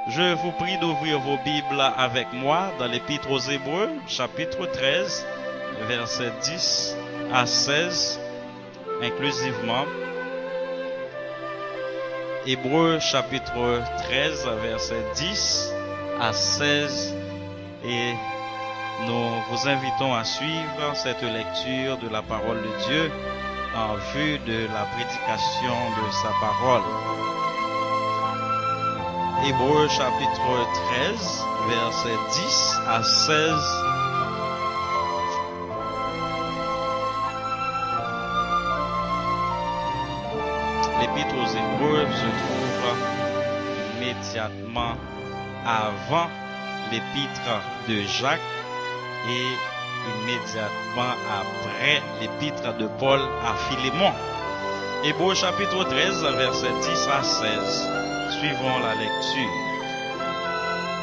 Je vous prie d'ouvrir vos Bibles avec moi dans l'Épître aux Hébreux, chapitre 13, versets 10 à 16, inclusivement. Hébreux, chapitre 13, versets 10 à 16, et nous vous invitons à suivre cette lecture de la parole de Dieu en vue de la prédication de sa parole. Hébreux chapitre 13, versets 10 à 16. L'Épître aux Hébreux se trouve immédiatement avant l'Épître de Jacques et immédiatement après l'Épître de Paul à Philémon. Hébreux chapitre 13, versets 10 à 16. Suivons la lecture.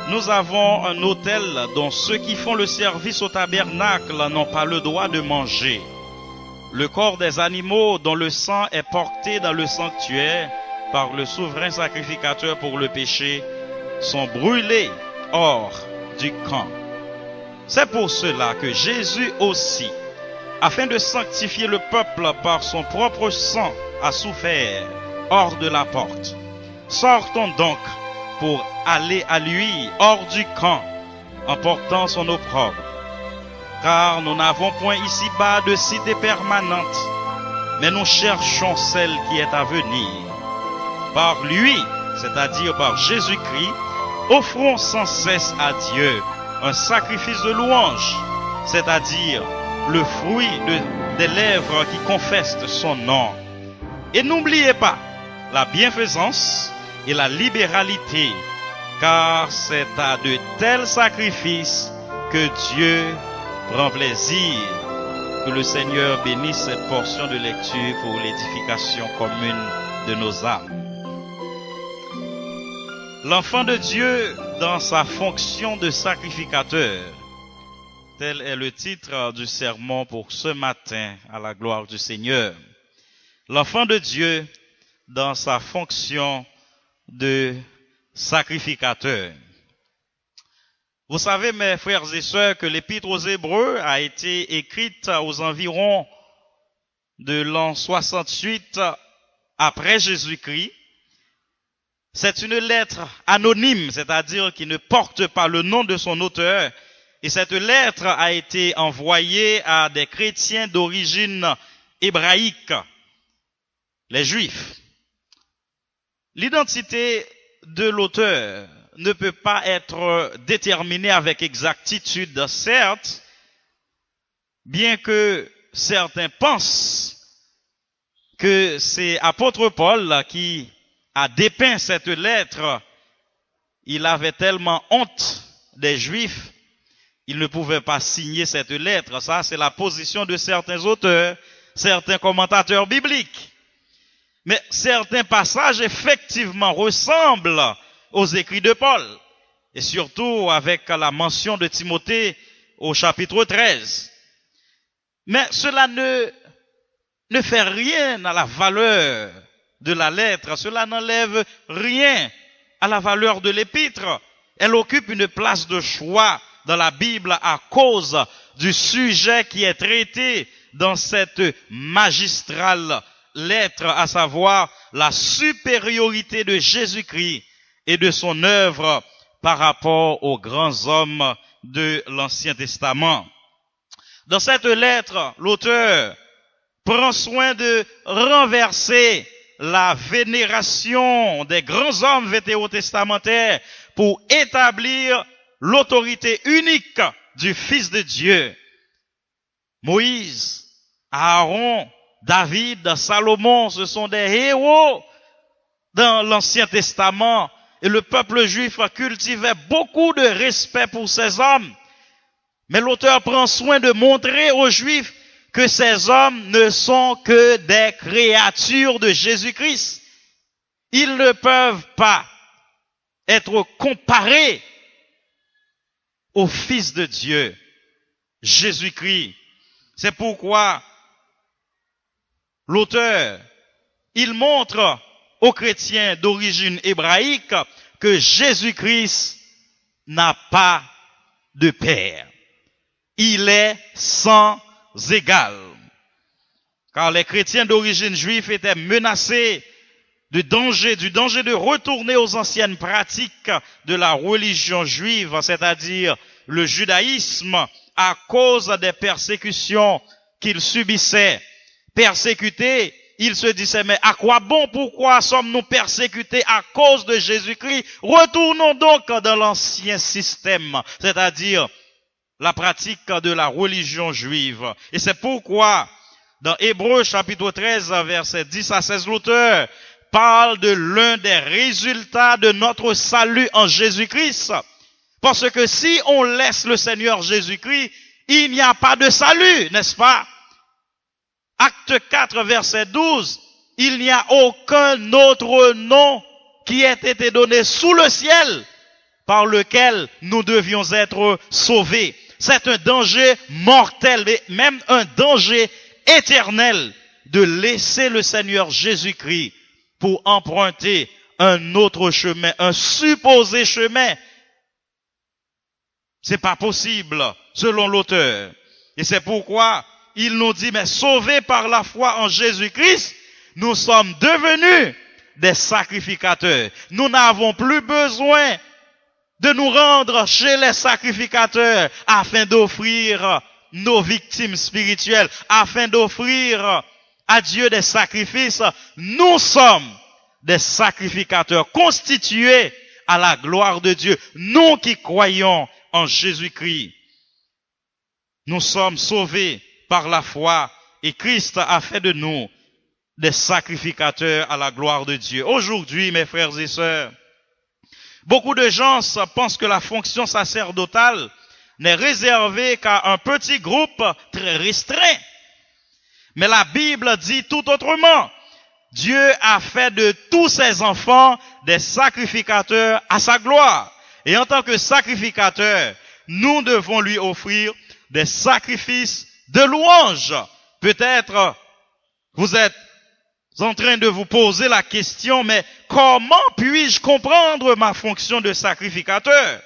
Nous avons un autel dont ceux qui font le service au tabernacle n'ont pas le droit de manger. Le corps des animaux dont le sang est porté dans le sanctuaire par le souverain sacrificateur pour le péché sont brûlés hors du camp. C'est pour cela que Jésus aussi, afin de sanctifier le peuple par son propre sang, a souffert hors de la porte. Sortons donc pour aller à lui hors du camp en portant son opprobre. Car nous n'avons point ici-bas de cité permanente, mais nous cherchons celle qui est à venir. Par lui, c'est-à-dire par Jésus-Christ, offrons sans cesse à Dieu un sacrifice de louange, c'est-à-dire le fruit des lèvres qui confessent son nom. Et n'oubliez pas la bienfaisance et la libéralité, car c'est à de tels sacrifices que Dieu prend plaisir. Que le Seigneur bénisse cette portion de lecture pour l'édification commune de nos âmes. L'enfant de Dieu dans sa fonction de sacrificateur. Tel est le titre du sermon pour ce matin à la gloire du Seigneur. L'enfant de Dieu dans sa fonction de sacrificateur. Vous savez, mes frères et sœurs, que l'Épître aux Hébreux a été écrite aux environs de l'an 68 après Jésus-Christ. C'est une lettre anonyme, c'est-à-dire qui ne porte pas le nom de son auteur. Et cette lettre a été envoyée à des chrétiens d'origine hébraïque, les Juifs. L'identité de l'auteur ne peut pas être déterminée avec exactitude, certes, bien que certains pensent que c'est apôtre Paul qui a dépeint cette lettre. Il avait tellement honte des Juifs, il ne pouvait pas signer cette lettre. Ça, c'est la position de certains auteurs, certains commentateurs bibliques. Mais certains passages effectivement ressemblent aux écrits de Paul. Et surtout avec la mention de Timothée au chapitre 13. Mais cela ne fait rien à la valeur de la lettre. Cela n'enlève rien à la valeur de l'épître. Elle occupe une place de choix dans la Bible à cause du sujet qui est traité dans cette magistrale lettre, à savoir la supériorité de Jésus-Christ et de son œuvre par rapport aux grands hommes de l'Ancien Testament. Dans cette lettre, l'auteur prend soin de renverser la vénération des grands hommes vétérotestamentaires pour établir l'autorité unique du Fils de Dieu. Moïse, Aaron, David, Salomon, ce sont des héros dans l'Ancien Testament, et le peuple juif cultivait beaucoup de respect pour ces hommes. Mais l'auteur prend soin de montrer aux Juifs que ces hommes ne sont que des créatures de Jésus-Christ. Ils ne peuvent pas être comparés au Fils de Dieu, Jésus-Christ. C'est pourquoi l'auteur, il montre aux chrétiens d'origine hébraïque que Jésus-Christ n'a pas de père. Il est sans égal. Car les chrétiens d'origine juive étaient menacés du danger de retourner aux anciennes pratiques de la religion juive, c'est-à-dire le judaïsme, à cause des persécutions qu'ils subissaient. Persécutés, ils se disaient, mais à quoi bon, pourquoi sommes-nous persécutés à cause de Jésus-Christ? Retournons donc dans l'ancien système, c'est-à-dire la pratique de la religion juive. Et c'est pourquoi, dans Hébreux chapitre 13, versets 10 à 16, l'auteur parle de l'un des résultats de notre salut en Jésus-Christ. Parce que si on laisse le Seigneur Jésus-Christ, il n'y a pas de salut, n'est-ce pas? Acte 4, verset 12, il n'y a aucun autre nom qui ait été donné sous le ciel par lequel nous devions être sauvés. C'est un danger mortel, mais même un danger éternel de laisser le Seigneur Jésus-Christ pour emprunter un autre chemin, un supposé chemin. C'est pas possible, selon l'auteur. Et c'est pourquoi il nous dit, mais sauvés par la foi en Jésus-Christ, nous sommes devenus des sacrificateurs. Nous n'avons plus besoin de nous rendre chez les sacrificateurs afin d'offrir nos victimes spirituelles, afin d'offrir à Dieu des sacrifices. Nous sommes des sacrificateurs constitués à la gloire de Dieu. Nous qui croyons en Jésus-Christ, nous sommes sauvés par la foi et Christ a fait de nous des sacrificateurs à la gloire de Dieu. Aujourd'hui, mes frères et sœurs, beaucoup de gens pensent que la fonction sacerdotale n'est réservée qu'à un petit groupe très restreint. Mais la Bible dit tout autrement. Dieu a fait de tous ses enfants des sacrificateurs à sa gloire. Et en tant que sacrificateurs, nous devons lui offrir des sacrifices de louange. Peut-être vous êtes en train de vous poser la question, mais comment puis-je comprendre ma fonction de sacrificateur?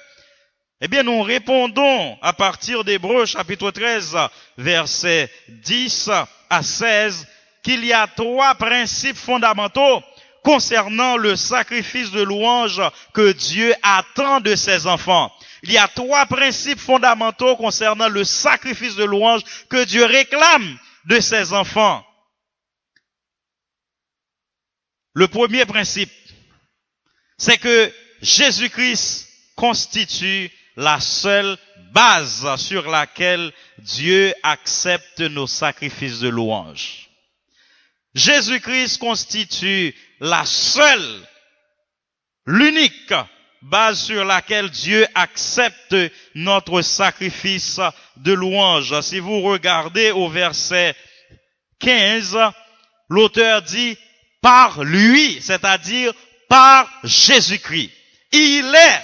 Eh bien, nous répondons à partir d'Hébreux chapitre 13, versets 10 à 16, qu'il y a 3 principes fondamentaux concernant le sacrifice de louange que Dieu attend de ses enfants. Il y a 3 principes fondamentaux concernant le sacrifice de louange que Dieu réclame de ses enfants. Le premier principe, c'est que Jésus-Christ constitue la seule base sur laquelle Dieu accepte nos sacrifices de louange. Jésus-Christ constitue la seule, l'unique base sur laquelle Dieu accepte notre sacrifice de louange. Si vous regardez au verset 15, l'auteur dit « par lui », c'est-à-dire par Jésus-Christ. Il est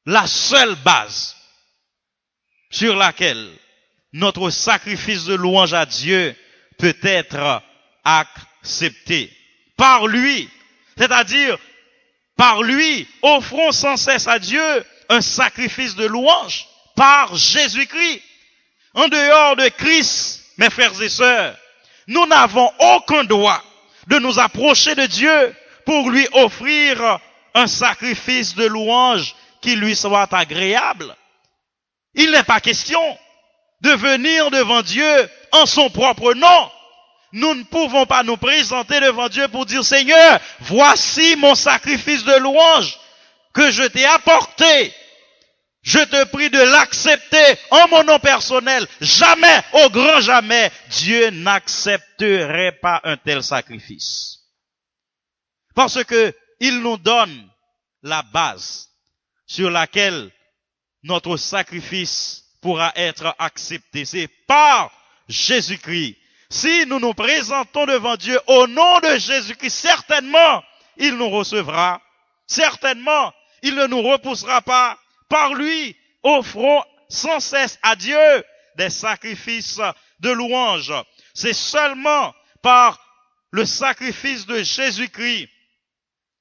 la seule base sur laquelle notre sacrifice de louange à Dieu peut être accepté. Par lui, c'est-à-dire par lui, offrons sans cesse à Dieu un sacrifice de louange par Jésus-Christ. En dehors de Christ, mes frères et sœurs, nous n'avons aucun droit de nous approcher de Dieu pour lui offrir un sacrifice de louange qui lui soit agréable. Il n'est pas question de venir devant Dieu en son propre nom. Nous ne pouvons pas nous présenter devant Dieu pour dire « Seigneur, voici mon sacrifice de louange que je t'ai apporté. Je te prie de l'accepter en mon nom personnel. » Jamais, au grand jamais, Dieu n'accepterait pas un tel sacrifice. Parce que il nous donne la base sur laquelle notre sacrifice pourra être accepté. C'est par Jésus-Christ. Si nous nous présentons devant Dieu au nom de Jésus-Christ, certainement, il nous recevra. Certainement, il ne nous repoussera pas. Par lui, offrons sans cesse à Dieu des sacrifices de louange. C'est seulement par le sacrifice de Jésus-Christ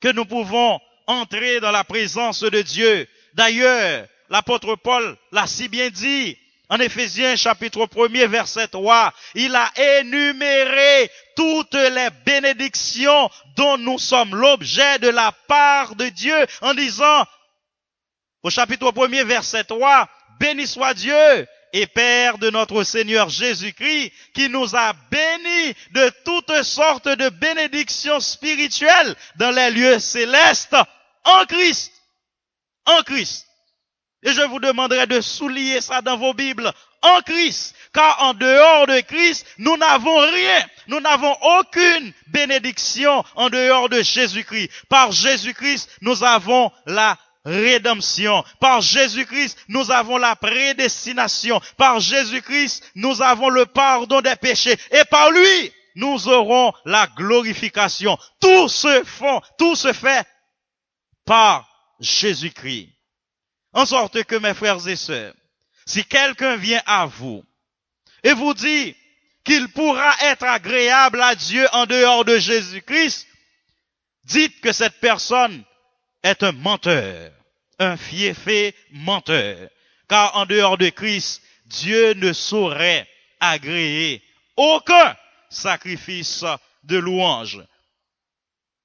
que nous pouvons entrer dans la présence de Dieu. D'ailleurs, l'apôtre Paul l'a si bien dit en Éphésiens chapitre 1er verset 3. Il a énuméré toutes les bénédictions dont nous sommes l'objet de la part de Dieu en disant au chapitre 1er verset 3, béni soit Dieu et Père de notre Seigneur Jésus-Christ, qui nous a bénis de toutes sortes de bénédictions spirituelles dans les lieux célestes en Christ. En Christ. Et je vous demanderai de souligner ça dans vos Bibles. En Christ. Car en dehors de Christ, nous n'avons rien. Nous n'avons aucune bénédiction en dehors de Jésus-Christ. Par Jésus-Christ, nous avons la rédemption. Par Jésus-Christ, nous avons la prédestination. Par Jésus-Christ, nous avons le pardon des péchés. Et par lui, nous aurons la glorification. Tout se fait par Jésus-Christ. En sorte que, mes frères et sœurs, si quelqu'un vient à vous et vous dit qu'il pourra être agréable à Dieu en dehors de Jésus-Christ, dites que cette personne est un menteur, un fieffé menteur. Car en dehors de Christ, Dieu ne saurait agréer aucun sacrifice de louange.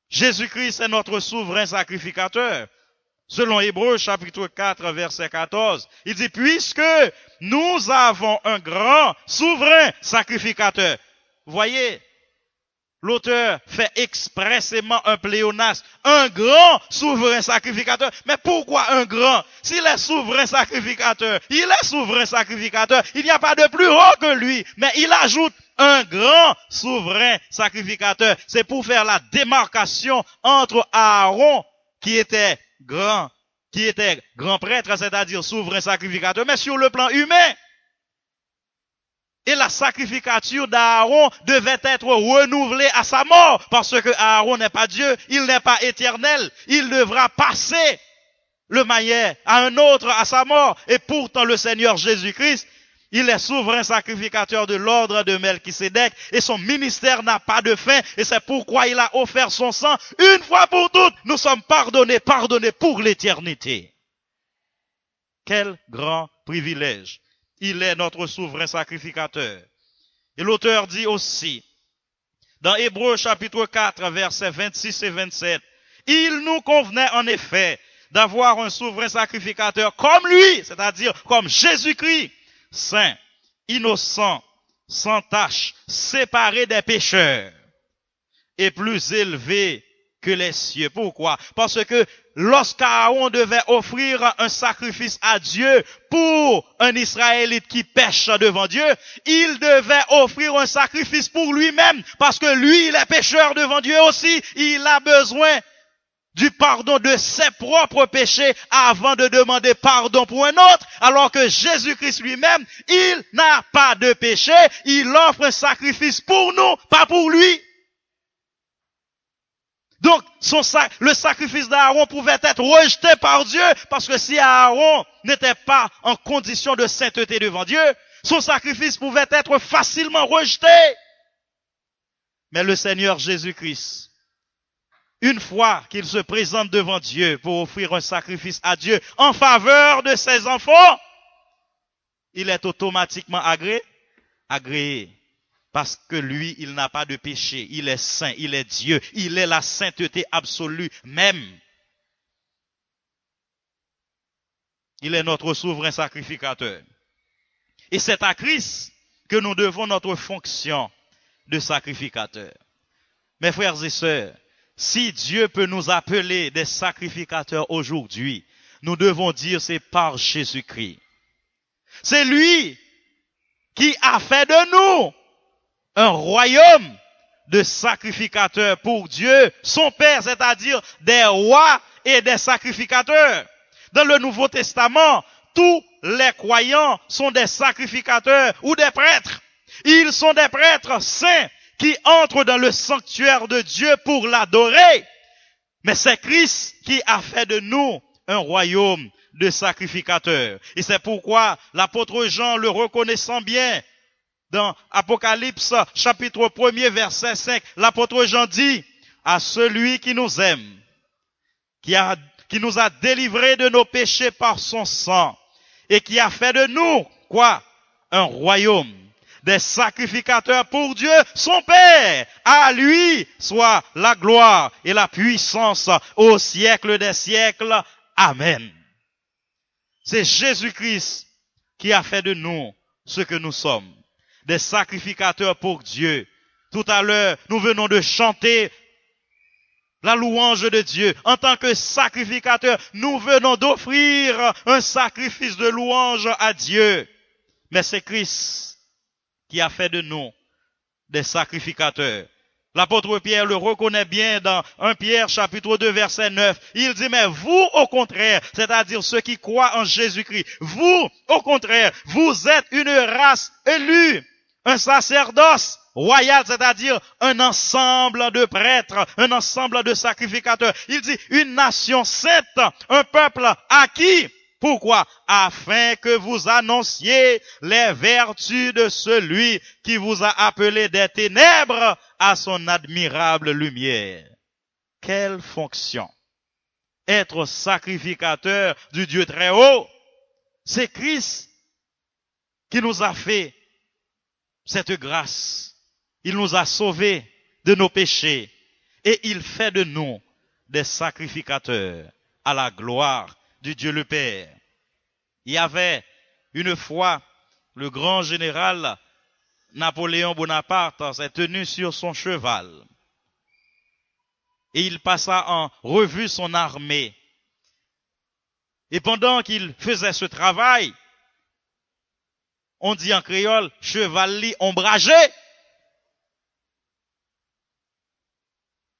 Jésus-Christ est notre souverain sacrificateur. Selon Hébreux chapitre 4 verset 14, il dit, puisque nous avons un grand souverain sacrificateur. Voyez, l'auteur fait expressément un pléonasme, un grand souverain sacrificateur. Mais pourquoi un grand? S'il est souverain sacrificateur, il est souverain sacrificateur, il n'y a pas de plus haut que lui. Mais il ajoute un grand souverain sacrificateur. C'est pour faire la démarcation entre Aaron, qui était grand prêtre, c'est-à-dire souverain sacrificateur, mais sur le plan humain. Et la sacrificature d'Aaron devait être renouvelée à sa mort, parce que Aaron n'est pas Dieu, il n'est pas éternel, il devra passer le maillet à un autre à sa mort. Et pourtant le Seigneur Jésus-Christ, il est souverain sacrificateur de l'ordre de Melchisédek et son ministère n'a pas de fin et c'est pourquoi il a offert son sang une fois pour toutes. Nous sommes pardonnés pour l'éternité. Quel grand privilège. Il est notre souverain sacrificateur. Et l'auteur dit aussi, dans Hébreux chapitre 4, versets 26 et 27, il nous convenait en effet d'avoir un souverain sacrificateur comme lui, c'est-à-dire comme Jésus-Christ, saint, innocent, sans tache, séparé des pécheurs, et plus élevé que les cieux. Pourquoi? Parce que lorsqu'Aaron devait offrir un sacrifice à Dieu pour un Israélite qui pêche devant Dieu, il devait offrir un sacrifice pour lui-même, parce que lui, il est pécheur devant Dieu aussi. Il a besoin du pardon de ses propres péchés avant de demander pardon pour un autre, alors que Jésus-Christ lui-même, il n'a pas de péché, il offre un sacrifice pour nous, pas pour lui. Donc, le sacrifice d'Aaron pouvait être rejeté par Dieu, parce que si Aaron n'était pas en condition de sainteté devant Dieu, son sacrifice pouvait être facilement rejeté. Mais le Seigneur Jésus-Christ, une fois qu'il se présente devant Dieu pour offrir un sacrifice à Dieu en faveur de ses enfants, il est automatiquement agréé. Parce que lui, il n'a pas de péché. Il est saint, il est Dieu. Il est la sainteté absolue même. Il est notre souverain sacrificateur. Et c'est à Christ que nous devons notre fonction de sacrificateur. Mes frères et sœurs, si Dieu peut nous appeler des sacrificateurs aujourd'hui, nous devons dire c'est par Jésus-Christ. C'est lui qui a fait de nous un royaume de sacrificateurs pour Dieu, son Père, c'est-à-dire des rois et des sacrificateurs. Dans le Nouveau Testament, tous les croyants sont des sacrificateurs ou des prêtres. Ils sont des prêtres saints qui entrent dans le sanctuaire de Dieu pour l'adorer. Mais c'est Christ qui a fait de nous un royaume de sacrificateurs. Et c'est pourquoi l'apôtre Jean, le reconnaissant bien, dans Apocalypse chapitre 1er verset 5, l'apôtre Jean dit, à celui qui nous aime qui nous a délivrés de nos péchés par son sang et qui a fait de nous, quoi? Un royaume, des sacrificateurs pour Dieu, son Père. À lui soit la gloire et la puissance au siècle des siècles. Amen. C'est Jésus-Christ qui a fait de nous ce que nous sommes, des sacrificateurs pour Dieu. Tout à l'heure, nous venons de chanter la louange de Dieu. En tant que sacrificateur, nous venons d'offrir un sacrifice de louange à Dieu. Mais c'est Christ qui a fait de nous des sacrificateurs. L'apôtre Pierre le reconnaît bien dans 1 Pierre chapitre 2 verset 9. Il dit, mais vous au contraire, c'est-à-dire ceux qui croient en Jésus-Christ, vous au contraire, vous êtes une race élue, un sacerdoce royal, c'est-à-dire un ensemble de prêtres, un ensemble de sacrificateurs. Il dit une nation sainte, un peuple acquis. Pourquoi? Afin que vous annonciez les vertus de celui qui vous a appelé des ténèbres à son admirable lumière. Quelle fonction! Être sacrificateur du Dieu très haut. C'est Christ qui nous a fait cette grâce. Il nous a sauvés de nos péchés et il fait de nous des sacrificateurs à la gloire du Dieu le Père. Il y avait une fois le grand général Napoléon Bonaparte s'est tenu sur son cheval et il passa en revue son armée. Et pendant qu'il faisait ce travail, on dit en créole, cheval ombragé.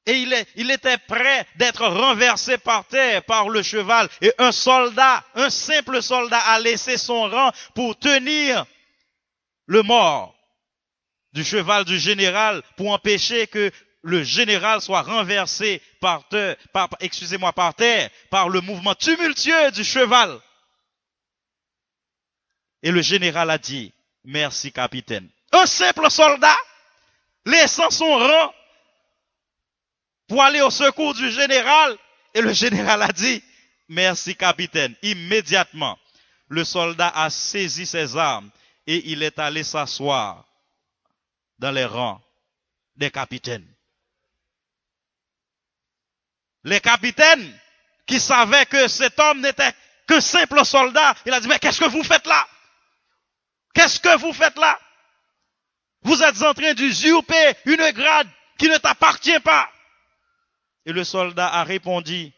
Et il était prêt d'être renversé par terre par le cheval. Et un simple soldat a laissé son rang pour tenir le mort du cheval du général pour empêcher que le général soit renversé par terre par le mouvement tumultueux du cheval. Et le général a dit, merci capitaine. Un simple soldat, laissant son rang pour aller au secours du général. Et le général a dit, merci capitaine. Immédiatement, le soldat a saisi ses armes et il est allé s'asseoir dans les rangs des capitaines. Les capitaines qui savaient que cet homme n'était qu'un simple soldat, il a dit, mais qu'est-ce que vous faites là? Qu'est-ce que vous faites là? Vous êtes en train d'usurper une grade qui ne t'appartient pas. Et le soldat a répondu,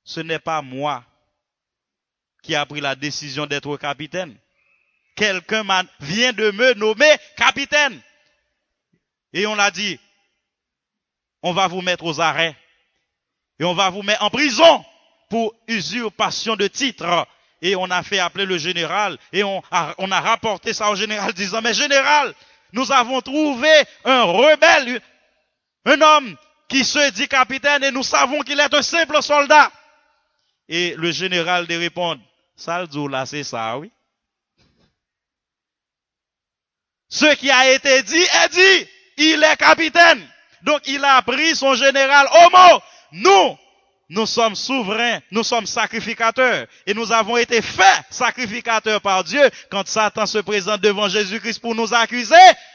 ce n'est pas moi qui a pris la décision d'être capitaine. Quelqu'un vient de me nommer capitaine. Et on l'a dit, on va vous mettre aux arrêts. Et on va vous mettre en prison pour usurpation de titre. Et on a fait appeler le général. Et on a rapporté ça au général disant, mais général, nous avons trouvé un rebelle, un homme qui se dit capitaine et nous savons qu'il est un simple soldat. Et le général de répondre, ça le dit là, c'est ça, oui. Ce qui a été dit est dit. Il est capitaine. Donc il a pris son général au mot. Nous sommes souverains, nous sommes sacrificateurs. Et nous avons été faits sacrificateurs par Dieu quand Satan se présente devant Jésus-Christ pour nous accuser.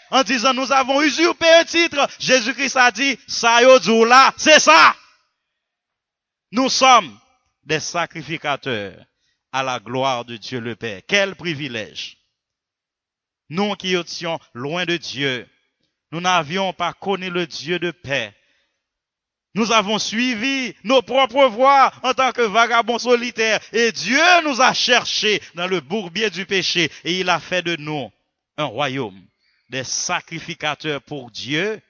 En disant, nous avons usurpé un titre. Jésus-Christ a dit, ça yo là, c'est ça. Nous sommes des sacrificateurs à la gloire de Dieu le Père. Quel privilège. Nous qui étions loin de Dieu, nous n'avions pas connu le Dieu de paix. Nous avons suivi nos propres voies en tant que vagabonds solitaires. Et Dieu nous a cherchés dans le bourbier du péché. Et il a fait de nous un royaume, des sacrificateurs pour Dieu.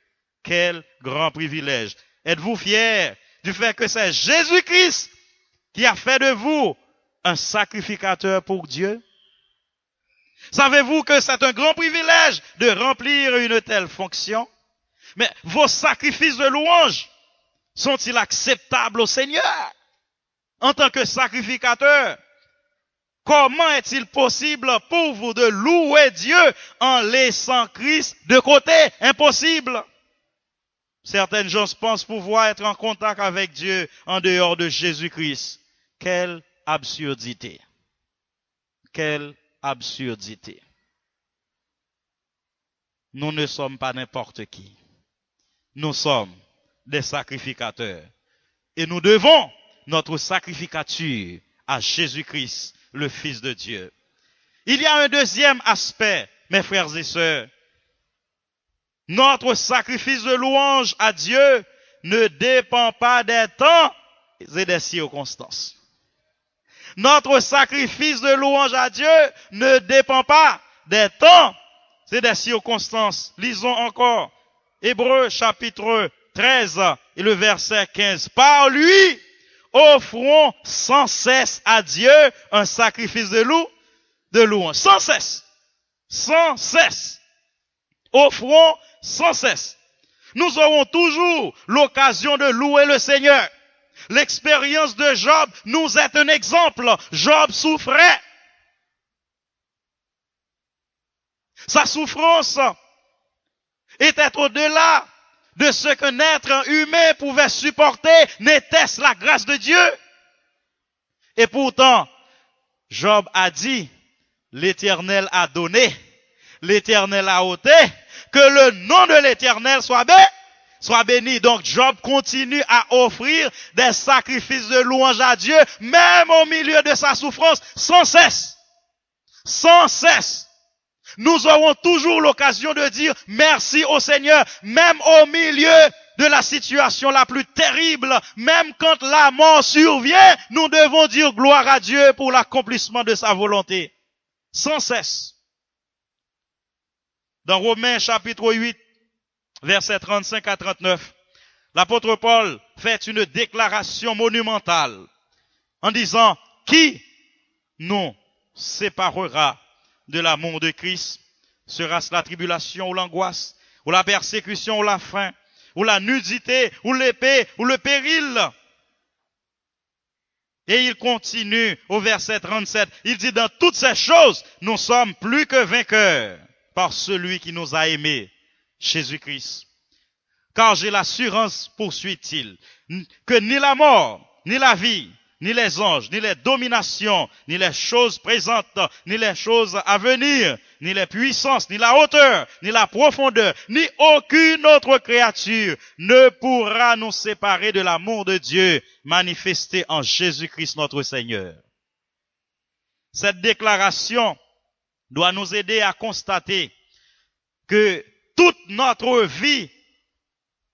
Quel grand privilège. Êtes-vous fiers du fait que c'est Jésus-Christ qui a fait de vous un sacrificateur pour Dieu? Savez-vous que c'est un grand privilège de remplir une telle fonction? Mais vos sacrifices de louange sont-ils acceptables au Seigneur? En tant que sacrificateur, comment est-il possible pour vous de louer Dieu en laissant Christ de côté? Impossible. Certaines gens pensent pouvoir être en contact avec Dieu en dehors de Jésus-Christ. Quelle absurdité. Quelle absurdité. Nous ne sommes pas n'importe qui. Nous sommes des sacrificateurs. Et nous devons notre sacrificature à Jésus-Christ, le Fils de Dieu. Il y a un deuxième aspect, mes frères et sœurs. Notre sacrifice de louange à Dieu ne dépend pas des temps et des circonstances. Notre sacrifice de louange à Dieu ne dépend pas des temps et des circonstances. Lisons encore Hébreux chapitre 13 et le verset 15. Par lui, offrons sans cesse à Dieu un sacrifice de louange. Sans cesse. Sans cesse. Offrons sans cesse. Nous aurons toujours l'occasion de louer le Seigneur. L'expérience de Job nous est un exemple. Job souffrait. Sa souffrance était au-delà de ce qu'un être humain pouvait supporter. N'était-ce la grâce de Dieu? Et pourtant, Job a dit, l'Éternel a donné, l'Éternel a ôté, que le nom de l'Éternel soit béni. Donc Job continue à offrir des sacrifices de louange à Dieu, même au milieu de sa souffrance, sans cesse. Sans cesse. Nous aurons toujours l'occasion de dire merci au Seigneur, même au milieu de la situation la plus terrible, même quand la mort survient, nous devons dire gloire à Dieu pour l'accomplissement de sa volonté. Sans cesse. Dans Romains chapitre 8, versets 35 à 39, l'apôtre Paul fait une déclaration monumentale en disant, qui nous séparera de l'amour de Christ? Sera-ce la tribulation ou l'angoisse, ou la persécution ou la faim, ou la nudité, ou l'épée, ou le péril? Et il continue au verset 37, il dit, dans toutes ces choses, nous sommes plus que vainqueurs par celui qui nous a aimés, Jésus-Christ. Car j'ai l'assurance, poursuit-il, que ni la mort, ni la vie, ni les anges, ni les dominations, ni les choses présentes, ni les choses à venir, ni les puissances, ni la hauteur, ni la profondeur, ni aucune autre créature ne pourra nous séparer de l'amour de Dieu manifesté en Jésus-Christ notre Seigneur. Cette déclaration doit nous aider à constater que toute notre vie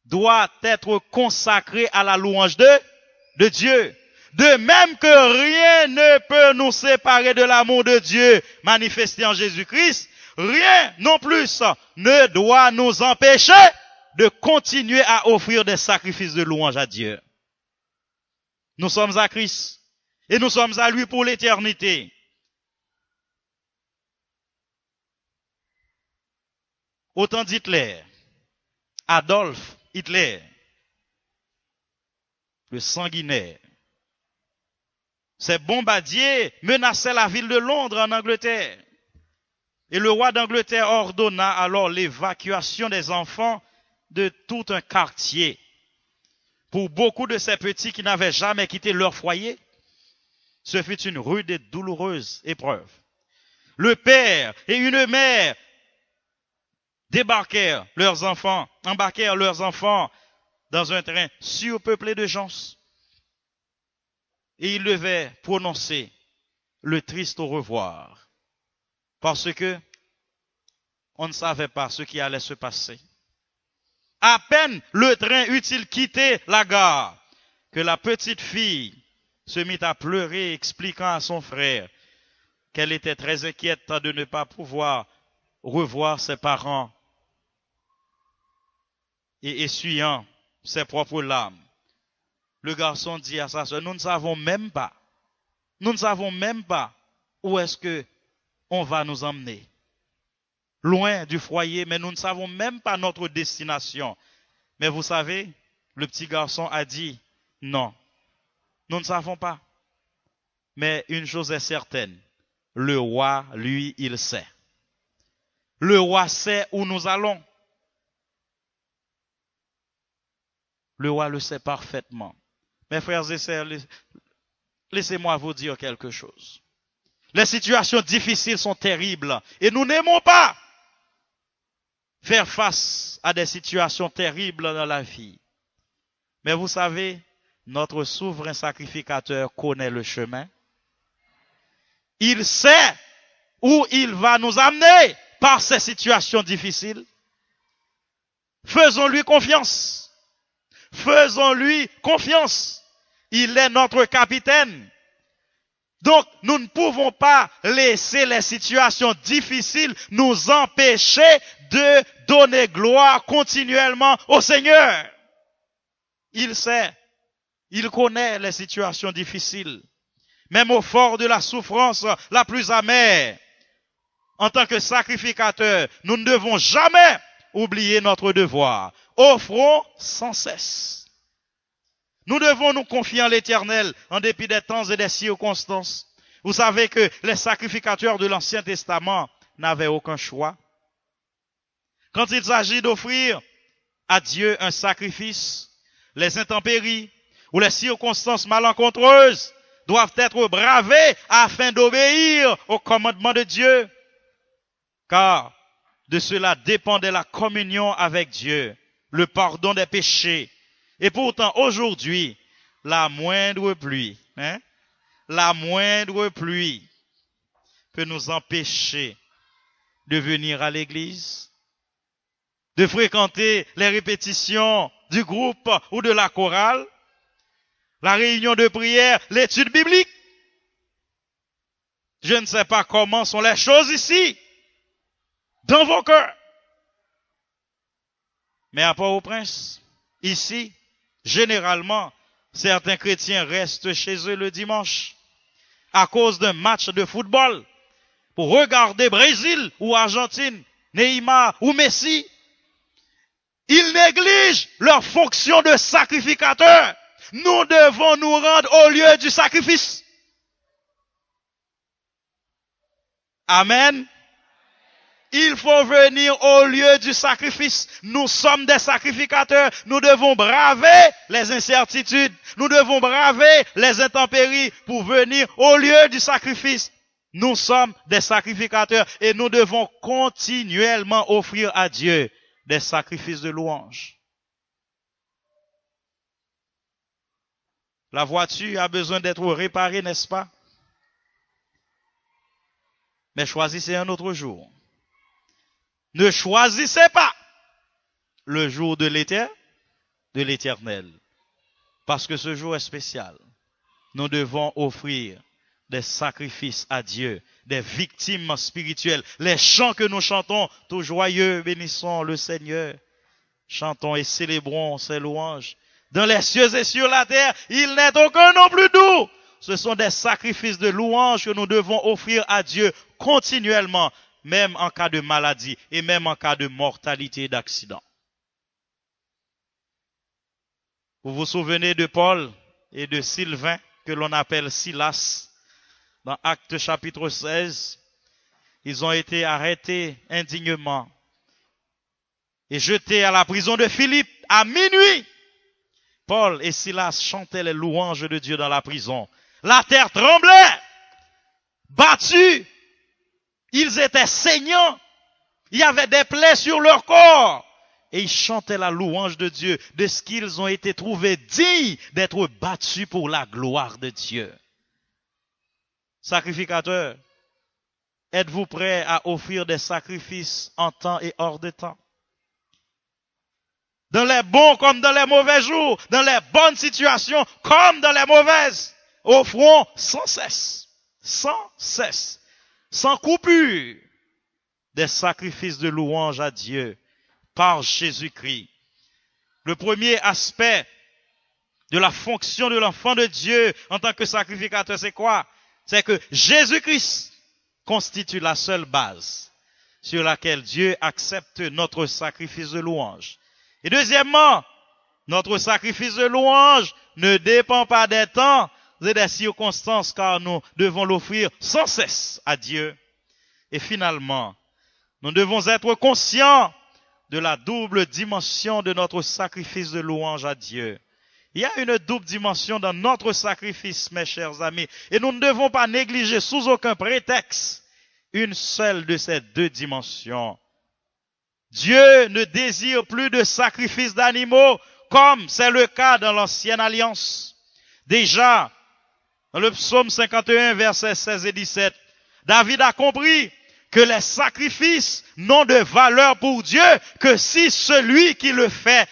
doit être consacrée à la louange de Dieu. De même que rien ne peut nous séparer de l'amour de Dieu manifesté en Jésus-Christ, rien non plus ne doit nous empêcher de continuer à offrir des sacrifices de louange à Dieu. Nous sommes à Christ et nous sommes à lui pour l'éternité. Au temps d'Hitler, Adolf Hitler, le sanguinaire, ces bombardiers menaçaient la ville de Londres en Angleterre. Et le roi d'Angleterre ordonna alors l'évacuation des enfants de tout un quartier. Pour beaucoup de ces petits qui n'avaient jamais quitté leur foyer, ce fut une rude et douloureuse épreuve. Le père et une mère embarquèrent leurs enfants dans un train surpeuplé de gens. Et ils devaient prononcer le triste au revoir. Parce que on ne savait pas ce qui allait se passer. À peine le train eut-il quitté la gare, que la petite fille se mit à pleurer, expliquant à son frère qu'elle était très inquiète de ne pas pouvoir revoir ses parents et essuyant ses propres larmes. Le garçon dit à sa soeur, nous ne savons même pas où est-ce que on va nous emmener. Loin du foyer, mais nous ne savons même pas notre destination. Mais vous savez, le petit garçon a dit, non, nous ne savons pas. Mais une chose est certaine, le roi, lui, il sait. Le roi sait où nous allons. Le roi le sait parfaitement. Mes frères et sœurs, laissez-moi vous dire quelque chose. Les situations difficiles sont terribles et nous n'aimons pas faire face à des situations terribles dans la vie. Mais vous savez, notre souverain sacrificateur connaît le chemin. Il sait où il va nous amener par ces situations difficiles. Faisons-lui confiance. Faisons-lui confiance. Il est notre capitaine. Donc, nous ne pouvons pas laisser les situations difficiles nous empêcher de donner gloire continuellement au Seigneur. Il sait, il connaît les situations difficiles. Même au fort de la souffrance la plus amère, en tant que sacrificateur, nous ne devons jamais oublier notre devoir. Offrons sans cesse. Nous devons nous confier en l'Éternel en dépit des temps et des circonstances. Vous savez que les sacrificateurs de l'Ancien Testament n'avaient aucun choix. Quand il s'agit d'offrir à Dieu un sacrifice, les intempéries ou les circonstances malencontreuses doivent être bravées afin d'obéir au commandement de Dieu. Car de cela dépendait la communion avec Dieu, le pardon des péchés. Et pourtant, aujourd'hui, la moindre pluie peut nous empêcher de venir à l'église, de fréquenter les répétitions du groupe ou de la chorale, la réunion de prière, l'étude biblique. Je ne sais pas comment sont les choses ici, dans vos cœurs. Mais à Port-au-Prince, ici, généralement, certains chrétiens restent chez eux le dimanche à cause d'un match de football pour regarder Brésil ou Argentine, Neymar ou Messi. Ils négligent leur fonction de sacrificateur. Nous devons nous rendre au lieu du sacrifice. Amen. Il faut venir au lieu du sacrifice. Nous sommes des sacrificateurs. Nous devons braver les incertitudes. Nous devons braver les intempéries pour venir au lieu du sacrifice. Nous sommes des sacrificateurs et nous devons continuellement offrir à Dieu des sacrifices de louange. La voiture a besoin d'être réparée, n'est-ce pas? Mais choisissez un autre jour. Ne choisissez pas le jour de l'Éternel. Parce que ce jour est spécial. Nous devons offrir des sacrifices à Dieu, des victimes spirituelles. Les chants que nous chantons, tout joyeux, bénissons le Seigneur. Chantons et célébrons ses louanges. Dans les cieux et sur la terre, il n'est aucun nom plus doux. Ce sont des sacrifices de louange que nous devons offrir à Dieu continuellement, même en cas de maladie et même en cas de mortalité et d'accident. Vous vous souvenez de Paul et de Sylvain, que l'on appelle Silas, dans Actes chapitre 16. Ils ont été arrêtés indignement et jetés à la prison de Philippe à minuit. Paul et Silas chantaient les louanges de Dieu dans la prison. La terre tremblait, battus. Ils étaient saignants. Il y avait des plaies sur leur corps. Et ils chantaient la louange de Dieu, de ce qu'ils ont été trouvés dignes d'être battus pour la gloire de Dieu. Sacrificateurs, êtes-vous prêts à offrir des sacrifices en temps et hors de temps? Dans les bons comme dans les mauvais jours, dans les bonnes situations comme dans les mauvaises, offrons sans cesse, sans coupure, des sacrifices de louange à Dieu par Jésus-Christ. Le premier aspect de la fonction de l'enfant de Dieu en tant que sacrificateur, c'est quoi? C'est que Jésus-Christ constitue la seule base sur laquelle Dieu accepte notre sacrifice de louange. Et deuxièmement, notre sacrifice de louange ne dépend pas des temps et des circonstances, car nous devons l'offrir sans cesse à Dieu. Et finalement, nous devons être conscients de la double dimension de notre sacrifice de louange à Dieu. Il y a une double dimension dans notre sacrifice, mes chers amis, et nous ne devons pas négliger sous aucun prétexte une seule de ces deux dimensions. Dieu ne désire plus de sacrifices d'animaux comme c'est le cas dans l'ancienne alliance. Déjà, dans le psaume 51, versets 16 et 17, David a compris que les sacrifices n'ont de valeur pour Dieu que si celui qui le fait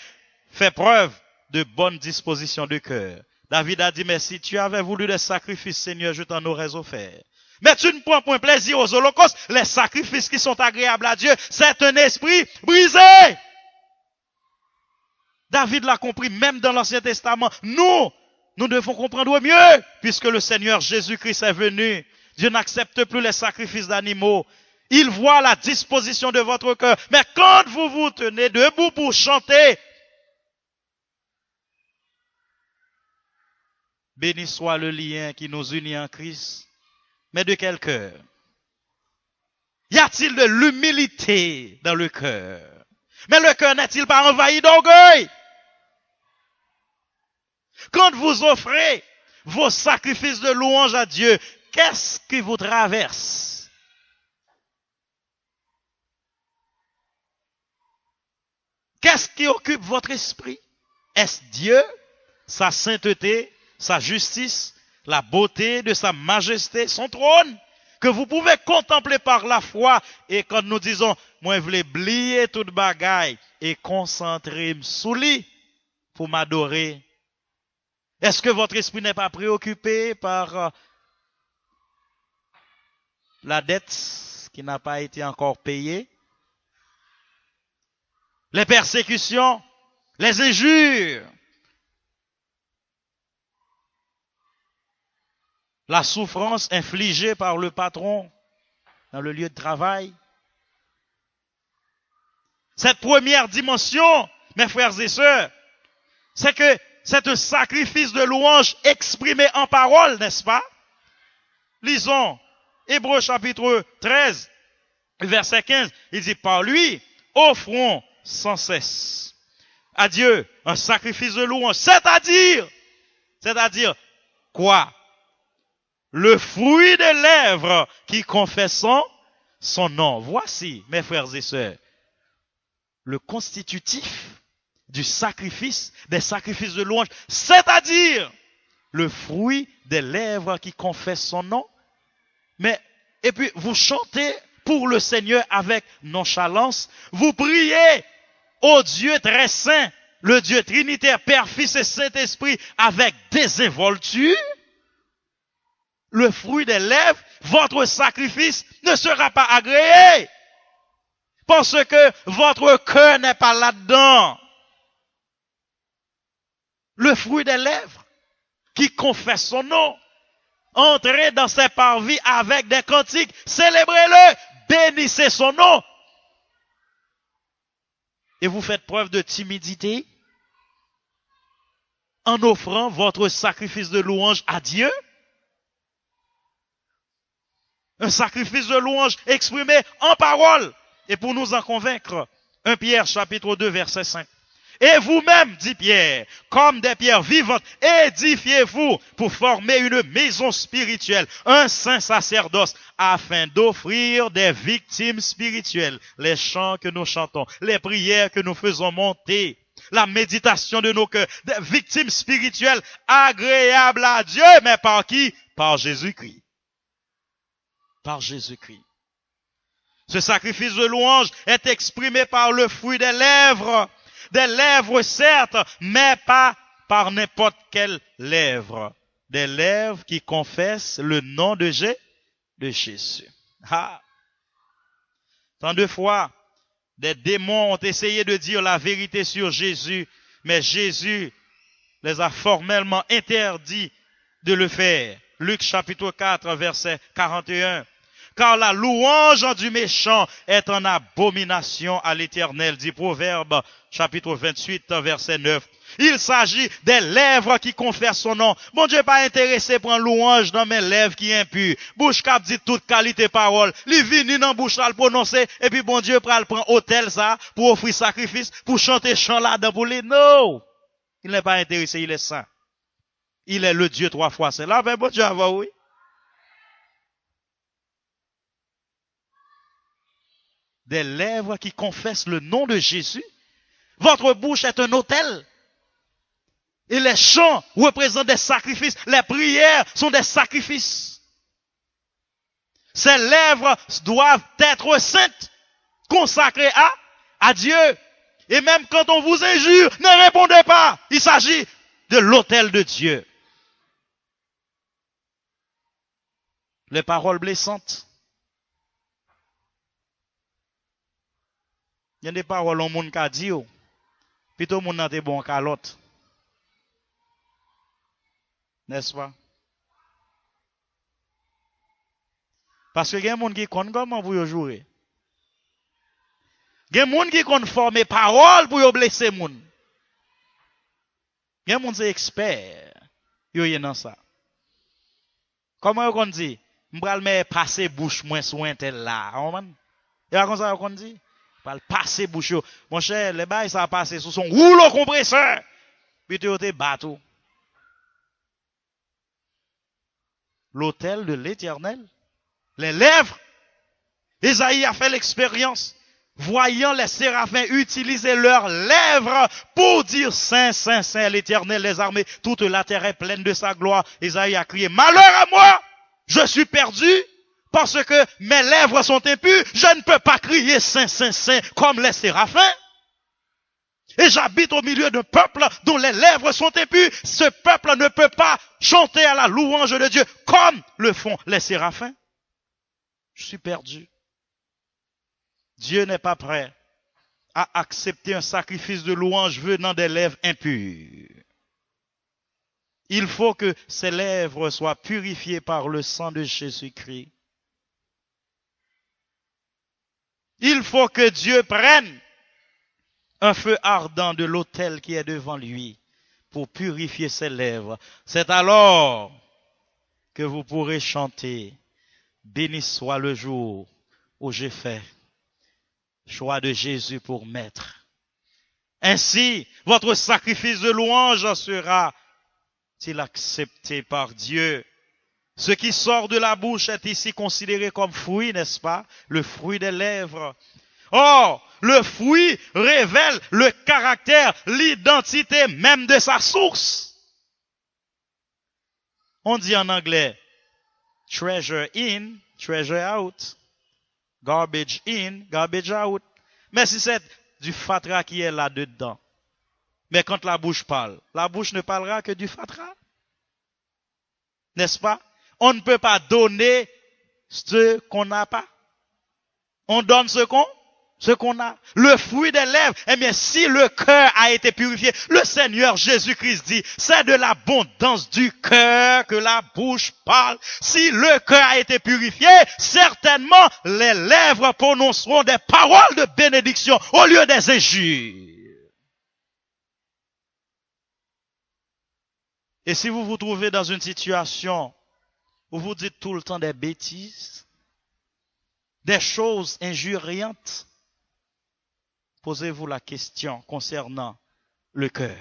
preuve de bonne disposition de cœur. David a dit, mais si tu avais voulu des sacrifices, Seigneur, je t'en aurais offert. Mais tu ne prends point plaisir aux holocaustes, les sacrifices qui sont agréables à Dieu, c'est un esprit brisé. David l'a compris même dans l'Ancien Testament. Nous devons comprendre mieux, puisque le Seigneur Jésus-Christ est venu. Dieu n'accepte plus les sacrifices d'animaux. Il voit la disposition de votre cœur. Mais quand vous vous tenez debout pour chanter, béni soit le lien qui nous unit en Christ. Mais de quel cœur? Y a-t-il de l'humilité dans le cœur? Mais le cœur n'est-il pas envahi d'orgueil? Quand vous offrez vos sacrifices de louange à Dieu, qu'est-ce qui vous traverse? Qu'est-ce qui occupe votre esprit? Est-ce Dieu, sa sainteté, sa justice, la beauté de sa majesté, son trône, que vous pouvez contempler par la foi? Et quand nous disons, moi je voulais oublier toute bagaille et concentrer sous lui pour m'adorer, est-ce que votre esprit n'est pas préoccupé par la dette qui n'a pas été encore payée, les persécutions, les injures, la souffrance infligée par le patron dans le lieu de travail? Cette première dimension, mes frères et sœurs, c'est que c'est un sacrifice de louange exprimé en parole, n'est-ce pas? Lisons Hébreux chapitre 13, verset 15. Il dit, par lui, offrons sans cesse à Dieu un sacrifice de louange. C'est-à-dire quoi? Le fruit des lèvres qui confessent son nom. Voici, mes frères et sœurs, le constitutif du sacrifice, des sacrifices de louange, c'est-à-dire le fruit des lèvres qui confessent son nom. Et puis vous chantez pour le Seigneur avec nonchalance, vous priez au Dieu très saint, le Dieu trinitaire, Père, Fils et Saint-Esprit, avec désinvolture. Le fruit des lèvres, votre sacrifice ne sera pas agréé, parce que votre cœur n'est pas là-dedans. Le fruit des lèvres qui confesse son nom, entrez dans ses parvis avec des cantiques, célébrez-le, bénissez son nom. Et vous faites preuve de timidité en offrant votre sacrifice de louange à Dieu. Un sacrifice de louange exprimé en parole. Et pour nous en convaincre, 1 Pierre chapitre 2 verset 5. Et vous-même, dit Pierre, comme des pierres vivantes, édifiez-vous pour former une maison spirituelle, un saint sacerdoce, afin d'offrir des victimes spirituelles, les chants que nous chantons, les prières que nous faisons monter, la méditation de nos cœurs, des victimes spirituelles agréables à Dieu, mais par qui? Par Jésus-Christ. Par Jésus-Christ. Ce sacrifice de louange est exprimé par le fruit des lèvres certes, mais pas par n'importe quelle lèvre. Des lèvres qui confessent le nom de Jésus. Tant de fois, des démons ont essayé de dire la vérité sur Jésus, mais Jésus les a formellement interdits de le faire. Luc chapitre 4, verset 41. Car la louange du méchant est en abomination à l'Éternel, dit Proverbe chapitre 28, verset 9. Il s'agit des lèvres qui confessent son nom. Bon Dieu pas intéressé pour un louange dans mes lèvres qui impures. Bouche cap dit toute qualité parole. Li vini dans bouche là le prononcer et puis bon Dieu prend hôtel ça pour offrir sacrifice, pour chanter chant là-dedans pour lui. Non. Il n'est pas intéressé, il est saint. Il est le Dieu trois fois saint. Là, ben bon Dieu avant oui. Des lèvres qui confessent le nom de Jésus. Votre bouche est un autel. Et les chants représentent des sacrifices. Les prières sont des sacrifices. Ces lèvres doivent être saintes, consacrées à Dieu. Et même quand on vous injure, ne répondez pas. Il s'agit de l'autel de Dieu. Les paroles blessantes. Il y a des paroles au monde qui a dit, puis tout le monde n'a bon qu'à l'autre. N'est-ce pas? Parce que il y a des gens qui connaissent comment vous jouer. Il y a des gens qui connaissent former paroles pour blesser les gens. Il y a des gens qui sont experts. Ils sont dans ça. Comment on dit? Je vais passer bouche moins sur un tel là. Et comme ça, on dit? Je vais passer bouche. Mon cher, les bails, ça a passé sous son rouleau compresseur. Puis tu es bateau. L'autel de l'Éternel. Les lèvres. Isaïe a fait l'expérience. Voyant les séraphins utiliser leurs lèvres pour dire Saint, Saint, Saint, l'Éternel des armées, toute la terre est pleine de sa gloire. Isaïe a crié, malheur à moi, je suis perdu, parce que mes lèvres sont impures, je ne peux pas crier Saint, Saint, Saint, comme les séraphins. Et j'habite au milieu d'un peuple dont les lèvres sont impures. Ce peuple ne peut pas chanter à la louange de Dieu, comme le font les séraphins. Je suis perdu. Dieu n'est pas prêt à accepter un sacrifice de louange venant des lèvres impures. Il faut que ces lèvres soient purifiées par le sang de Jésus-Christ. Il faut que Dieu prenne un feu ardent de l'autel qui est devant lui pour purifier ses lèvres. C'est alors que vous pourrez chanter « Béni soit le jour où j'ai fait choix de Jésus pour maître. » Ainsi, votre sacrifice de louange sera-t-il accepté par Dieu. Ce qui sort de la bouche est ici considéré comme fruit, n'est-ce pas? Le fruit des lèvres. Or, le fruit révèle le caractère, l'identité même de sa source. On dit en anglais, treasure in, treasure out. Garbage in, garbage out. Mais si c'est du fatras qui est là-dedans. Mais quand la bouche parle, la bouche ne parlera que du fatras. N'est-ce pas? On ne peut pas donner ce qu'on n'a pas. On donne ce qu'on a. Le fruit des lèvres, eh bien, si le cœur a été purifié, le Seigneur Jésus-Christ dit, c'est de l'abondance du cœur que la bouche parle. Si le cœur a été purifié, certainement, les lèvres prononceront des paroles de bénédiction au lieu des injures. Et si vous vous trouvez dans une situation où vous dites tout le temps des bêtises, des choses injuriantes, posez-vous la question concernant le cœur.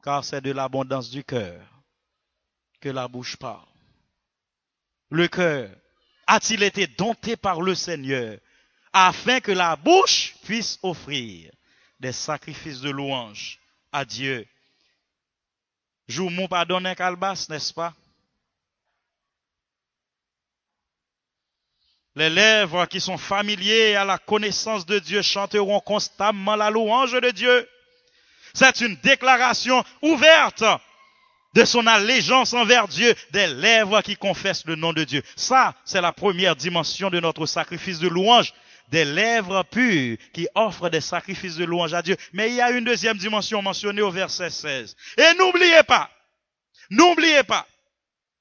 Car c'est de l'abondance du cœur que la bouche parle. Le cœur a-t-il été dompté par le Seigneur afin que la bouche puisse offrir des sacrifices de louange à Dieu? Joue mon pardon un calbas, n'est-ce pas? Les lèvres qui sont familiers à la connaissance de Dieu chanteront constamment la louange de Dieu. C'est une déclaration ouverte de son allégeance envers Dieu, des lèvres qui confessent le nom de Dieu. Ça, c'est la première dimension de notre sacrifice de louange. Des lèvres pures qui offrent des sacrifices de louange à Dieu. Mais il y a une deuxième dimension mentionnée au verset 16. Et n'oubliez pas,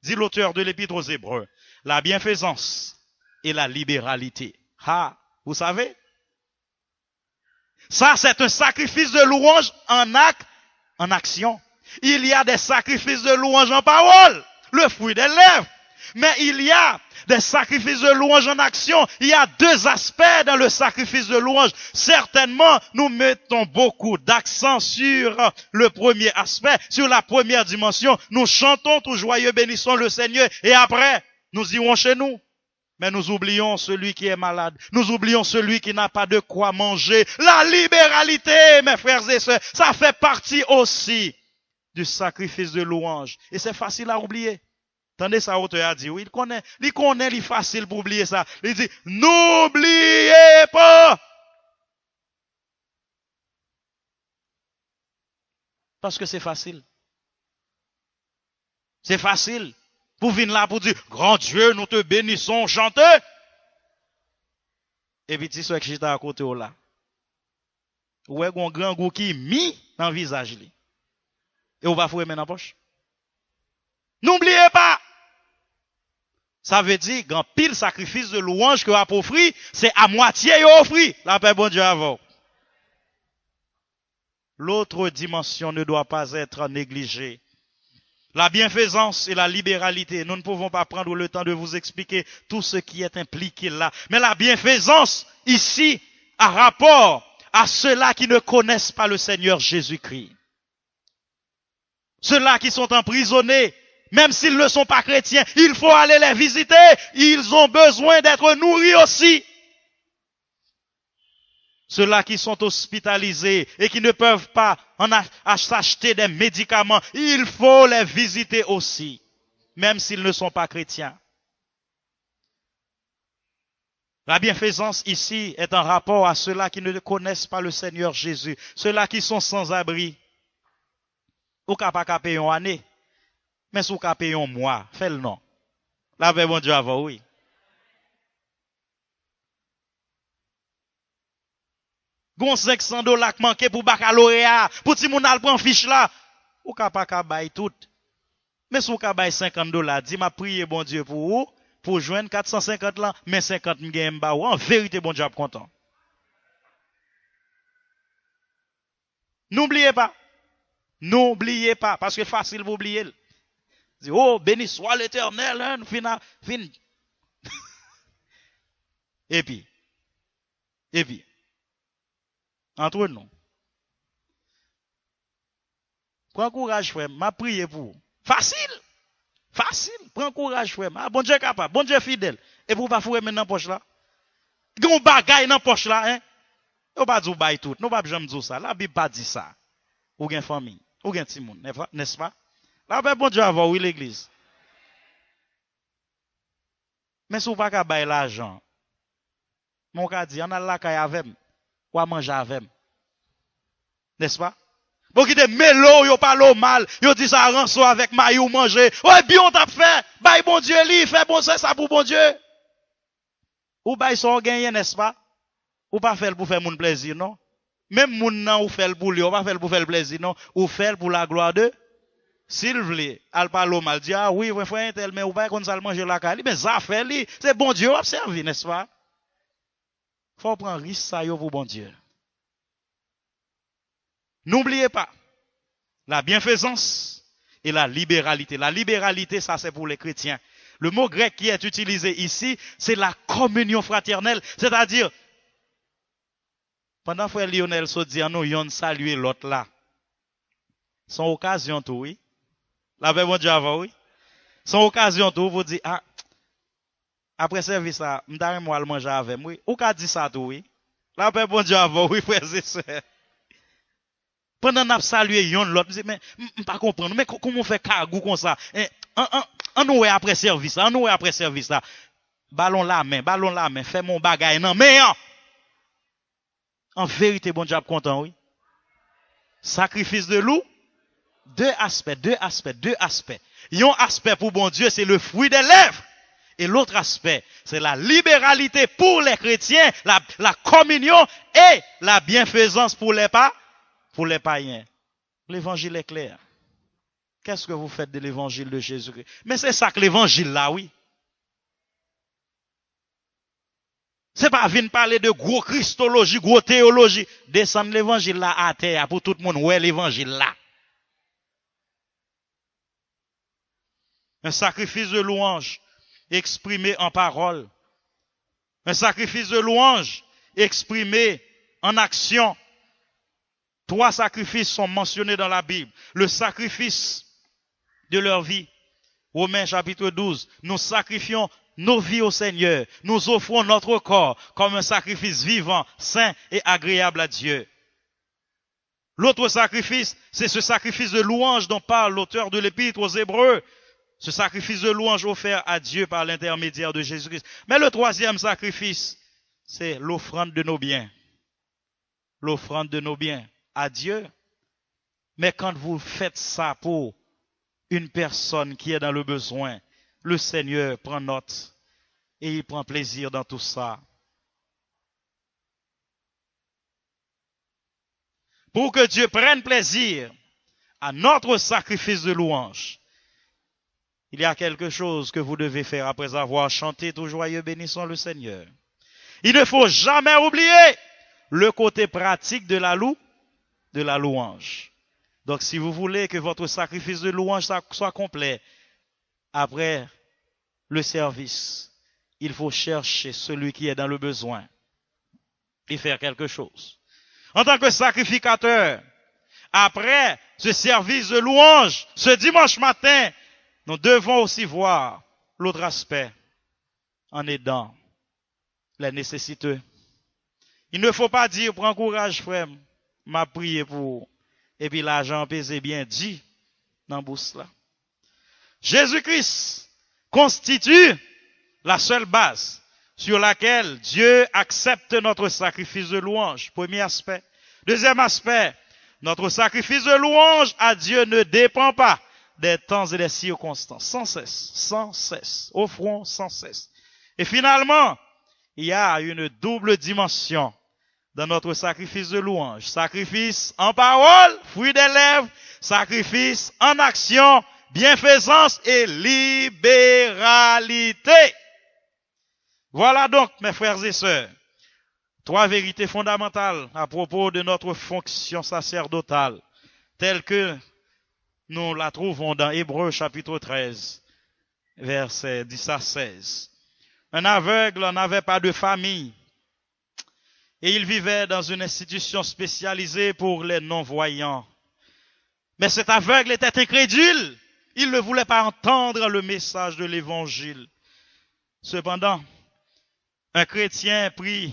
dit l'auteur de l'Épître aux Hébreux, la bienfaisance et la libéralité. Ah, vous savez? Ça, c'est un sacrifice de louange en acte en action. Il y a des sacrifices de louange en parole, le fruit des lèvres. Mais il y a des sacrifices de louange en action. Il y a deux aspects dans le sacrifice de louange. Certainement, nous mettons beaucoup d'accent sur le premier aspect, sur la première dimension. Nous chantons tout joyeux, bénissons le Seigneur. Et après, nous irons chez nous. Mais nous oublions celui qui est malade. Nous oublions celui qui n'a pas de quoi manger. La libéralité, mes frères et sœurs, ça fait partie aussi du sacrifice de louange. Et c'est facile à oublier. Attendez, ça auteur a dit, oui, il est facile pour oublier ça. Il dit, n'oubliez pas. Parce que c'est facile. C'est facile. Pour venir là pour dire, grand Dieu, nous te bénissons, chantez. Et puis, tu sais, que j'étais à côté de là. Ou est-ce qu'on grand goût qui mis dans le visage, li. Et on va fouiller dans la poche. N'oubliez pas. Ça veut dire qu'un pile sacrifice de louange que vous avez offert, c'est à moitié offert. La paix, bon Dieu, avant. L'autre dimension ne doit pas être négligée. La bienfaisance et la libéralité. Nous ne pouvons pas prendre le temps de vous expliquer tout ce qui est impliqué là. Mais la bienfaisance, ici, a rapport à ceux-là qui ne connaissent pas le Seigneur Jésus-Christ. Ceux-là qui sont emprisonnés, même s'ils ne sont pas chrétiens, il faut aller les visiter. Ils ont besoin d'être nourris aussi. Ceux-là qui sont hospitalisés et qui ne peuvent pas s'acheter des médicaments, il faut les visiter aussi, même s'ils ne sont pas chrétiens. La bienfaisance ici est en rapport à ceux-là qui ne connaissent pas le Seigneur Jésus, ceux-là qui sont sans abri. Ou qu'à pas payer une année, mais si vous qu'à payer un mois, fais le nom. La paix, bon Dieu, avant, oui. Gon $500 qui manqué pour baccalauréat, pour ti moun al prend fiche là, ou ka pa ka bay tout. Mais si ou ka bay $50, dis m'a prier bon Dieu pour vous, pour joindre 450 là, mais 50 m'gen m'ba ou, en vérité bon Dieu a content. N'oubliez pas. N'oubliez pas, parce que c'est facile vous oublier. Dis, oh, béni soit l'Éternel, hein, fin. Et puis, entre nous. Prends courage, frère. M'a prié pour vous. Facile. Prends courage, frère. Ah, bon Dieu est capable. Bon Dieu est fidèle. Et pour pas fouer maintenant poche là. Gon bagay dans poche là, hein. Ou pas dire bail tout. Nous pas jamais dire ça. La Bible pas dit ça. Ou gen famille. Ou gen ti moun, n'est-ce pas? La paix, bon Dieu avant, oui, l'église. Mais si vous pas ka bail l'argent, mon ka dit, on a la kay avec, ou à manger avec. N'est-ce pas? Bon, qui te mélo, yo pas l'eau mal, yo dit ça rançon avec maillot manger. Ouais, bien on t'a fait, bail bon Dieu li, fait bon ça pour bon Dieu. Ou bail son gagné, n'est-ce pas? Ou pas faire pour faire mon plaisir, non? Même moun nan ou fait pour lui, ou pas faire pour faire le plaisir, non? Ou faire pour la gloire de s'il voulait, al parle mal, dit, ah oui, frère, tel, mais ou pas qu'on s'al manger la cali, mais ça fait li, c'est bon Dieu, observe, n'est-ce pas? Faut prendre risque ça yo pour bon Dieu. N'oubliez pas, la bienfaisance et la libéralité. La libéralité, ça c'est pour les chrétiens. Le mot grec qui est utilisé ici, c'est la communion fraternelle, c'est-à-dire, pendant que frère Lionel se dit, nous yon saluer l'autre là. Son occasion tout, oui. La paix, bon Dieu avant, oui. Son occasion tout, vous dites, ah, après service là, m'dare moi le manger avec moi. Ou ka dit ça tout, oui. La paix, bon Dieu avant, oui, frères et sœurs. Pendant n'a salué yon l'autre, mais pas comprendre, mais comment on fait cargou comme ça? On nous après service là, Ballon la main, fais mon bagay non, mais en vérité, bon Dieu a content, oui. Sacrifice de loup, deux aspects. Un aspect pour bon Dieu, c'est le fruit des lèvres. Et l'autre aspect, c'est la libéralité pour les chrétiens, la communion et la bienfaisance pour les païens. L'évangile est clair. Qu'est-ce que vous faites de l'évangile de Jésus-Christ? Mais c'est ça que l'évangile là, oui. C'est pas venir parler de gros christologie, gros théologie. Descendre l'évangile là à terre pour tout le monde. Ouais, l'évangile là. Un sacrifice de louange exprimé en parole. Un sacrifice de louange exprimé en action. 3 sacrifices sont mentionnés dans la Bible. Le sacrifice de leur vie. Romains chapitre 12. Nous sacrifions nos vies au Seigneur. Nous offrons notre corps comme un sacrifice vivant, saint et agréable à Dieu. L'autre sacrifice, c'est ce sacrifice de louange dont parle l'auteur de l'Épître aux Hébreux. Ce sacrifice de louange offert à Dieu par l'intermédiaire de Jésus-Christ. Mais le 3e sacrifice, c'est l'offrande de nos biens. L'offrande de nos biens à Dieu. Mais quand vous faites ça pour une personne qui est dans le besoin, le Seigneur prend note et il prend plaisir dans tout ça. Pour que Dieu prenne plaisir à notre sacrifice de louange, il y a quelque chose que vous devez faire après avoir chanté tout joyeux, bénissons le Seigneur. Il ne faut jamais oublier le côté pratique de la louange. Donc si vous voulez que votre sacrifice de louange soit complet, après le service, il faut chercher celui qui est dans le besoin et faire quelque chose. En tant que sacrificateur, après ce service de louange, ce dimanche matin, nous devons aussi voir l'autre aspect en aidant les nécessiteux. Il ne faut pas dire, prends courage frère, m'a prié pour, et puis l'argent pesé bien dit dans bouche là. Jésus-Christ constitue la seule base sur laquelle Dieu accepte notre sacrifice de louange. Premier aspect. Deuxième aspect, notre sacrifice de louange à Dieu ne dépend pas des temps et des circonstances. Sans cesse. Offrons sans cesse. Et finalement, il y a une double dimension dans notre sacrifice de louange. Sacrifice en parole, fruit des lèvres, sacrifice en action, bienfaisance et libéralité. Voilà donc, mes frères et sœurs, 3 vérités fondamentales à propos de notre fonction sacerdotale, telle que nous la trouvons dans Hébreux chapitre 13, versets 10 à 16. Un aveugle n'avait pas de famille et il vivait dans une institution spécialisée pour les non-voyants. Mais cet aveugle était incrédule. Il ne voulait pas entendre le message de l'évangile. Cependant, un chrétien prit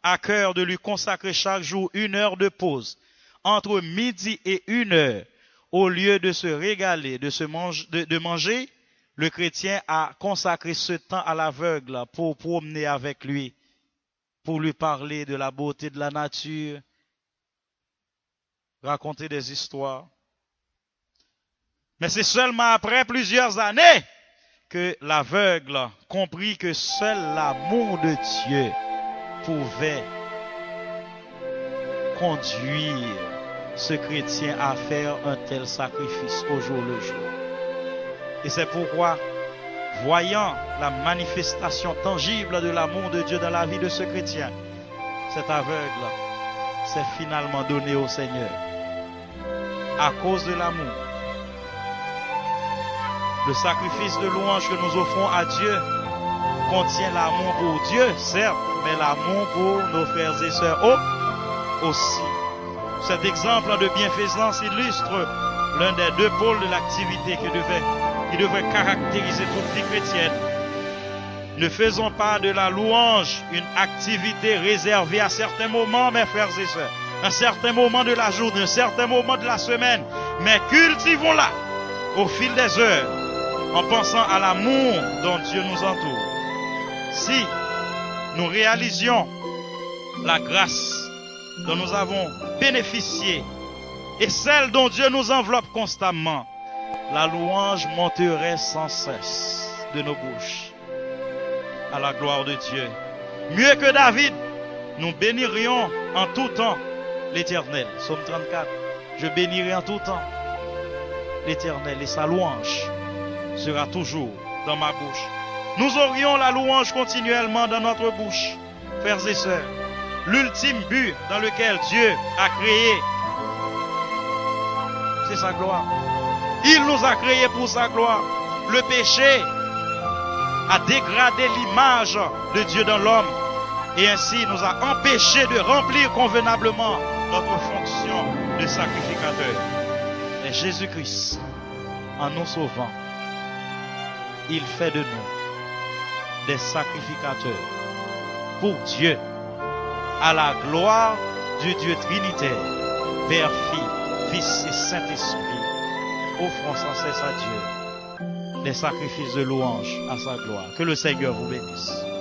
à cœur de lui consacrer chaque jour 1 heure de pause entre midi et 1 heure. Au lieu de se régaler, de manger, le chrétien a consacré ce temps à l'aveugle pour promener avec lui, pour lui parler de la beauté de la nature, raconter des histoires. Mais c'est seulement après plusieurs années que l'aveugle comprit que seul l'amour de Dieu pouvait conduire ce chrétien à faire un tel sacrifice au jour le jour. Et c'est pourquoi, voyant la manifestation tangible de l'amour de Dieu dans la vie de ce chrétien, cet aveugle s'est finalement donné au Seigneur. À cause de l'amour. Le sacrifice de louange que nous offrons à Dieu contient l'amour pour Dieu, certes, mais l'amour pour nos frères et sœurs aussi. Cet exemple de bienfaisance illustre l'un des 2 pôles de l'activité qui devrait caractériser toute vie chrétienne. Ne faisons pas de la louange une activité réservée à certains moments, mes frères et sœurs, un certain moment de la journée, un certain moment de la semaine, mais cultivons-la au fil des heures, en pensant à l'amour dont Dieu nous entoure. Si nous réalisions la grâce dont nous avons bénéficié et celle dont Dieu nous enveloppe constamment, la louange monterait sans cesse de nos bouches à la gloire de Dieu. Mieux que David, nous bénirions en tout temps l'Éternel. Psaume 34. Je bénirai en tout temps l'Éternel et sa louange sera toujours dans ma bouche. Nous aurions la louange continuellement dans notre bouche, frères et sœurs. L'ultime but dans lequel Dieu a créé, c'est sa gloire. Il nous a créés pour sa gloire. Le péché a dégradé l'image de Dieu dans l'homme et ainsi nous a empêchés de remplir convenablement notre fonction de sacrificateur. Et Jésus-Christ, en nous sauvant, il fait de nous des sacrificateurs pour Dieu, à la gloire du Dieu Trinitaire, Père, Fils et Saint-Esprit, offrons sans cesse à Dieu des sacrifices de louange à sa gloire. Que le Seigneur vous bénisse.